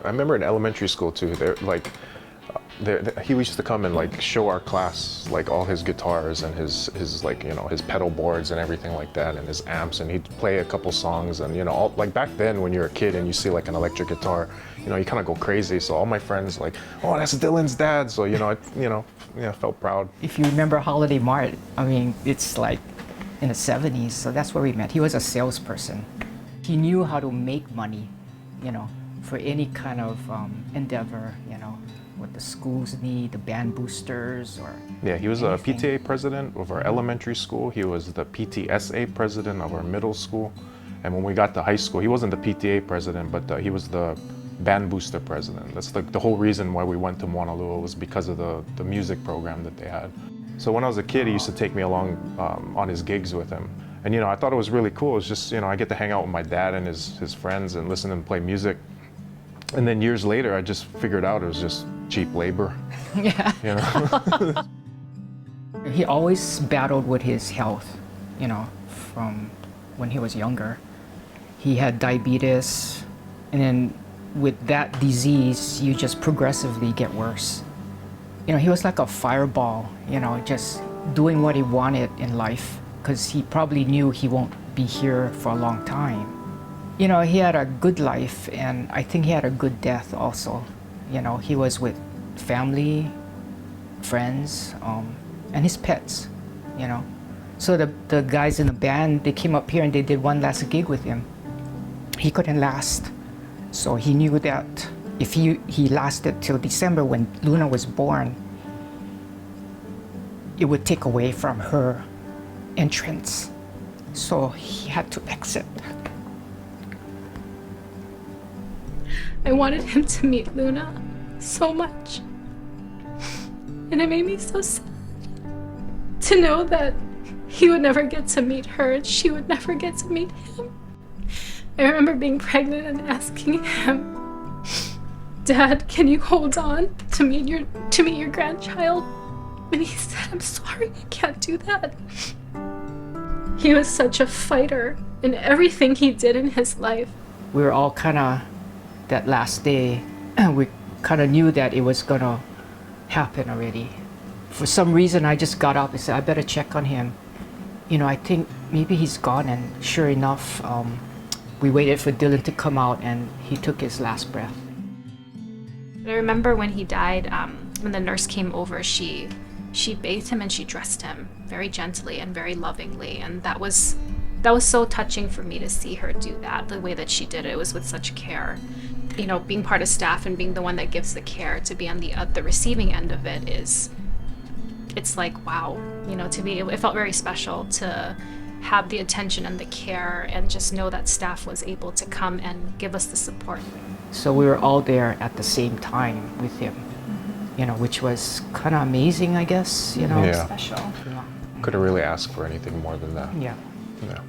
I remember in elementary school too, he used to come and like show our class like all his guitars and his like, you know, his pedal boards and everything like that, and his amps, and he'd play a couple songs, and you know, like back then when you're a kid and you see like an electric guitar, you know, you kind of go crazy. So all my friends like, oh, that's Dylan's dad. So you know, I felt proud. If you remember Holiday Mart, I mean, it's like in the 70s, so that's where we met. He was a salesperson. He knew how to make money, you know, for any kind of endeavor, you know, what the schools need, the band boosters, or yeah, he was anything. a PTA president of our elementary school. He was the PTSA president of our middle school. And when we got to high school, he wasn't the PTA president, but he was the band booster president. That's the whole reason why we went to Moanalua, was because of the music program that they had. So when I was a kid, he used to take me along on his gigs with him. And you know, I thought it was really cool. It's just, you know, I get to hang out with my dad and his friends and listen to him play music. And then years later, I just figured out it was just cheap labor. Yeah. You know? He always battled with his health, you know, from when he was younger. He had diabetes, and then with that disease, you just progressively get worse. You know, he was like a fireball, you know, just doing what he wanted in life, because he probably knew he won't be here for a long time. You know, he had a good life, and I think he had a good death also. You know, he was with family, friends, and his pets, you know. So the guys in the band, they came up here and they did one last gig with him. He couldn't last. So he knew that if he lasted till December when Luna was born, it would take away from her entrance. So he had to exit. I wanted him to meet Luna so much. And it made me so sad to know that he would never get to meet her and she would never get to meet him. I remember being pregnant and asking him, "Dad, can you hold on to meet your grandchild?" And he said, "I'm sorry, I can't do that." He was such a fighter in everything he did in his life. We were all kind of, that last day, we kind of knew that it was gonna happen already. For some reason, I just got up and said, I better check on him. You know, I think maybe he's gone, and sure enough, we waited for Dylan to come out and he took his last breath. I remember when he died, when the nurse came over, she bathed him and she dressed him very gently and very lovingly, and that was so touching for me to see her do that, the way that she did it. It was with such care. You know, being part of staff and being the one that gives the care, to be on the receiving end of it it's like, wow, you know, to me, it felt very special to have the attention and the care and just know that staff was able to come and give us the support. So we were all there at the same time with him, you know, which was kind of amazing, I guess, you know. Yeah. Special. Yeah. Couldn't really ask for anything more than that. Yeah. Yeah.